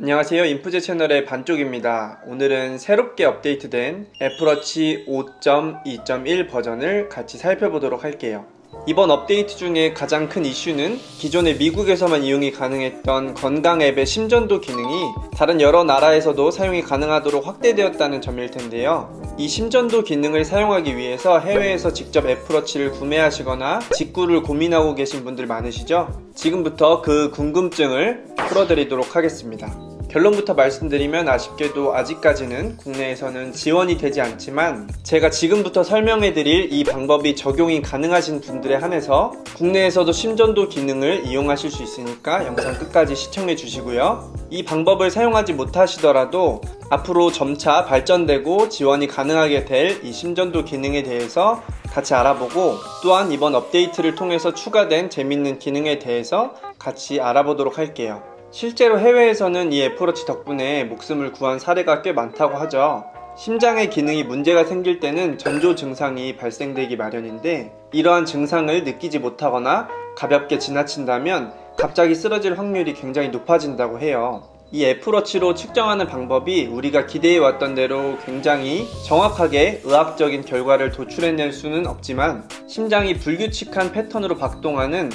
안녕하세요. 인프제 채널의 반쪽입니다. 오늘은 새롭게 업데이트된 애플워치 5.2.1 버전을 같이 살펴보도록 할게요. 이번 업데이트 중에 가장 큰 이슈는 기존에 미국에서만 이용이 가능했던 건강 앱의 심전도 기능이 다른 여러 나라에서도 사용이 가능하도록 확대되었다는 점일 텐데요. 이 심전도 기능을 사용하기 위해서 해외에서 직접 애플워치를 구매하시거나 직구를 고민하고 계신 분들 많으시죠? 지금부터 그 궁금증을 풀어드리도록 하겠습니다. 결론부터 말씀드리면 아쉽게도 아직까지는 국내에서는 지원이 되지 않지만 제가 지금부터 설명해드릴 이 방법이 적용이 가능하신 분들에 한해서 국내에서도 심전도 기능을 이용하실 수 있으니까 영상 끝까지 시청해 주시고요. 이 방법을 사용하지 못하시더라도 앞으로 점차 발전되고 지원이 가능하게 될 이 심전도 기능에 대해서 같이 알아보고 또한 이번 업데이트를 통해서 추가된 재밌는 기능에 대해서 같이 알아보도록 할게요. 실제로 해외에서는 이 애플워치 덕분에 목숨을 구한 사례가 꽤 많다고 하죠. 심장의 기능이 문제가 생길 때는 전조 증상이 발생되기 마련인데 이러한 증상을 느끼지 못하거나 가볍게 지나친다면 갑자기 쓰러질 확률이 굉장히 높아진다고 해요. 이 애플워치로 측정하는 방법이 우리가 기대해왔던 대로 굉장히 정확하게 의학적인 결과를 도출해낼 수는 없지만 심장이 불규칙한 패턴으로 박동하는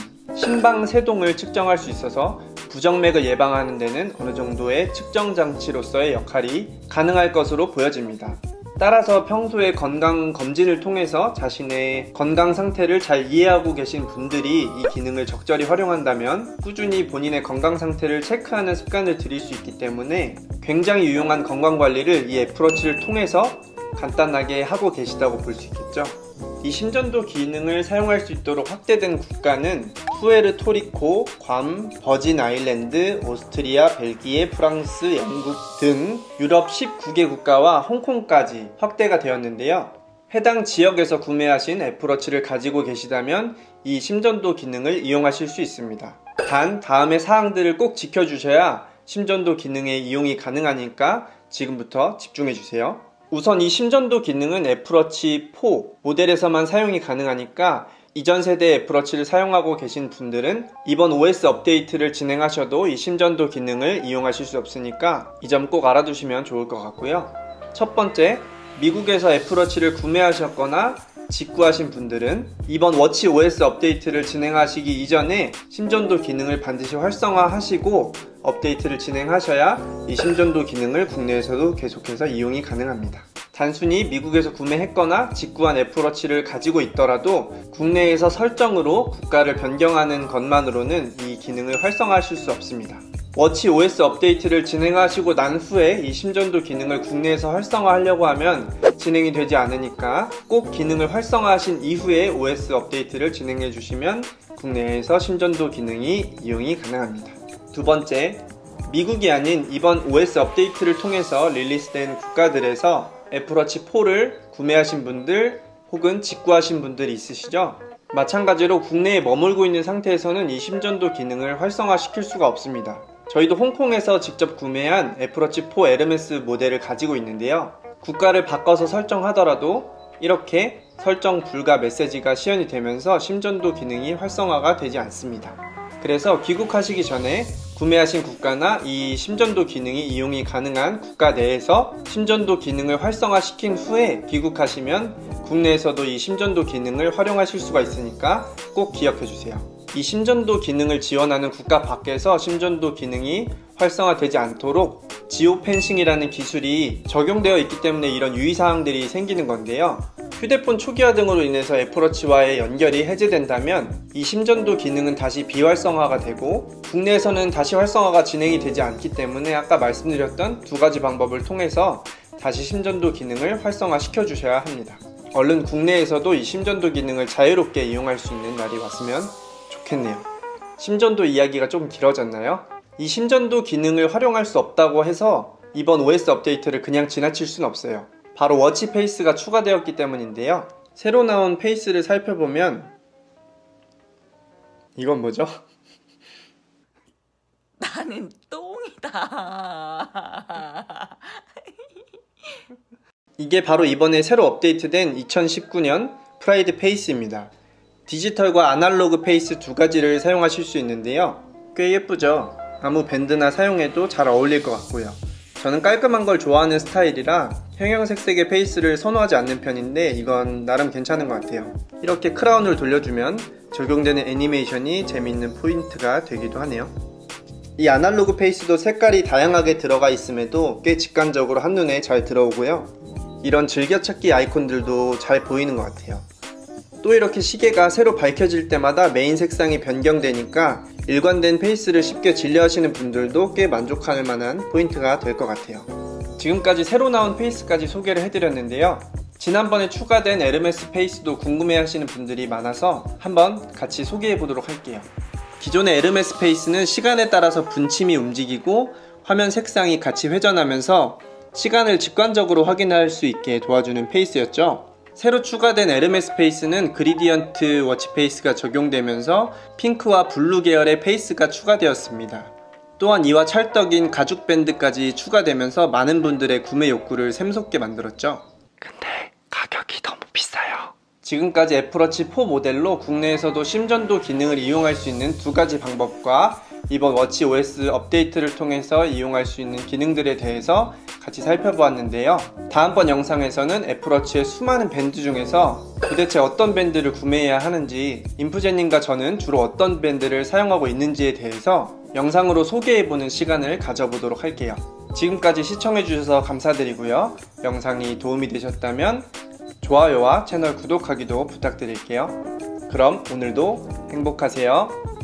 심방세동을 측정할 수 있어서 부정맥을 예방하는 데는 어느 정도의 측정 장치로서의 역할이 가능할 것으로 보여집니다. 따라서 평소에 건강검진을 통해서 자신의 건강 상태를 잘 이해하고 계신 분들이 이 기능을 적절히 활용한다면 꾸준히 본인의 건강 상태를 체크하는 습관을 들일 수 있기 때문에 굉장히 유용한 건강관리를 이 애플워치를 통해서 간단하게 하고 계시다고 볼 수 있겠죠. 이 심전도 기능을 사용할 수 있도록 확대된 국가는 푸에르토리코, 괌, 버진 아일랜드, 오스트리아, 벨기에, 프랑스, 영국 등 유럽 19개 국가와 홍콩까지 확대가 되었는데요. 해당 지역에서 구매하신 애플워치를 가지고 계시다면 이 심전도 기능을 이용하실 수 있습니다. 단 다음의 사항들을 꼭 지켜주셔야 심전도 기능의 이용이 가능하니까 지금부터 집중해주세요. 우선 이 심전도 기능은 애플워치 4 모델에서만 사용이 가능하니까 이전 세대 애플워치를 사용하고 계신 분들은 이번 OS 업데이트를 진행하셔도 이 심전도 기능을 이용하실 수 없으니까 이 점 꼭 알아두시면 좋을 것 같고요. 첫 번째, 미국에서 애플워치를 구매하셨거나 직구하신 분들은 이번 워치 OS 업데이트를 진행하시기 이전에 심전도 기능을 반드시 활성화하시고 업데이트를 진행하셔야 이 심전도 기능을 국내에서도 계속해서 이용이 가능합니다. 단순히 미국에서 구매했거나 직구한 애플워치를 가지고 있더라도 국내에서 설정으로 국가를 변경하는 것만으로는 이 기능을 활성화하실 수 없습니다. 워치 OS 업데이트를 진행하시고 난 후에 이 심전도 기능을 국내에서 활성화하려고 하면 진행이 되지 않으니까 꼭 기능을 활성화하신 이후에 OS 업데이트를 진행해 주시면 국내에서 심전도 기능이 이용이 가능합니다. 두 번째, 미국이 아닌 이번 OS 업데이트를 통해서 릴리스된 국가들에서 애플워치 4를 구매하신 분들 혹은 직구하신 분들이 있으시죠? 마찬가지로 국내에 머물고 있는 상태에서는 이 심전도 기능을 활성화시킬 수가 없습니다. 저희도 홍콩에서 직접 구매한 애플워치 4 에르메스 모델을 가지고 있는데요. 국가를 바꿔서 설정하더라도 이렇게 설정 불가 메시지가 시연이 되면서 심전도 기능이 활성화가 되지 않습니다. 그래서 귀국하시기 전에 구매하신 국가나 이 심전도 기능이 이용이 가능한 국가 내에서 심전도 기능을 활성화시킨 후에 귀국하시면 국내에서도 이 심전도 기능을 활용하실 수가 있으니까 꼭 기억해주세요. 이 심전도 기능을 지원하는 국가 밖에서 심전도 기능이 활성화되지 않도록 지오펜싱이라는 기술이 적용되어 있기 때문에 이런 유의사항들이 생기는 건데요. 휴대폰 초기화 등으로 인해서 애플워치와의 연결이 해제된다면 이 심전도 기능은 다시 비활성화가 되고 국내에서는 다시 활성화가 진행이 되지 않기 때문에 아까 말씀드렸던 두 가지 방법을 통해서 다시 심전도 기능을 활성화시켜 주셔야 합니다. 얼른 국내에서도 이 심전도 기능을 자유롭게 이용할 수 있는 날이 왔으면 좋겠네요. 심전도 이야기가 좀 길어졌나요? 이 심전도 기능을 활용할 수 없다고 해서 이번 OS 업데이트를 그냥 지나칠 수는 없어요. 바로 워치 페이스가 추가되었기 때문인데요. 새로 나온 페이스를 살펴보면 이건 뭐죠? 나는 똥이다. 이게 바로 이번에 새로 업데이트된 2019년 프라이드 페이스입니다. 디지털과 아날로그 페이스 두 가지를 사용하실 수 있는데요. 꽤 예쁘죠? 아무 밴드나 사용해도 잘 어울릴 것 같고요. 저는 깔끔한 걸 좋아하는 스타일이라 형형색색의 페이스를 선호하지 않는 편인데 이건 나름 괜찮은 것 같아요. 이렇게 크라운을 돌려주면 적용되는 애니메이션이 재미있는 포인트가 되기도 하네요. 이 아날로그 페이스도 색깔이 다양하게 들어가 있음에도 꽤 직관적으로 한눈에 잘 들어오고요. 이런 즐겨찾기 아이콘들도 잘 보이는 것 같아요. 또 이렇게 시계가 새로 밝혀질 때마다 메인 색상이 변경되니까 일관된 페이스를 쉽게 진료하시는 분들도 꽤 만족할 만한 포인트가 될 것 같아요. 지금까지 새로 나온 페이스까지 소개를 해드렸는데요. 지난번에 추가된 에르메스 페이스도 궁금해하시는 분들이 많아서 한번 같이 소개해 보도록 할게요. 기존의 에르메스 페이스는 시간에 따라서 분침이 움직이고 화면 색상이 같이 회전하면서 시간을 직관적으로 확인할 수 있게 도와주는 페이스였죠. 새로 추가된 에르메스 페이스는 그리디언트 워치 페이스가 적용되면서 핑크와 블루 계열의 페이스가 추가되었습니다. 또한 이와 찰떡인 가죽 밴드까지 추가되면서 많은 분들의 구매 욕구를 샘솟게 만들었죠. 근데 가격이 너무 비싸요. 지금까지 애플워치 4 모델로 국내에서도 심전도 기능을 이용할 수 있는 두 가지 방법과 이번 워치 OS 업데이트를 통해서 이용할 수 있는 기능들에 대해서 같이 살펴보았는데요. 다음번 영상에서는 애플워치의 수많은 밴드 중에서 도대체 어떤 밴드를 구매해야 하는지, 인프제님과 저는 주로 어떤 밴드를 사용하고 있는지에 대해서 영상으로 소개해보는 시간을 가져보도록 할게요. 지금까지 시청해주셔서 감사드리고요. 영상이 도움이 되셨다면 좋아요와 채널 구독하기도 부탁드릴게요. 그럼 오늘도 행복하세요.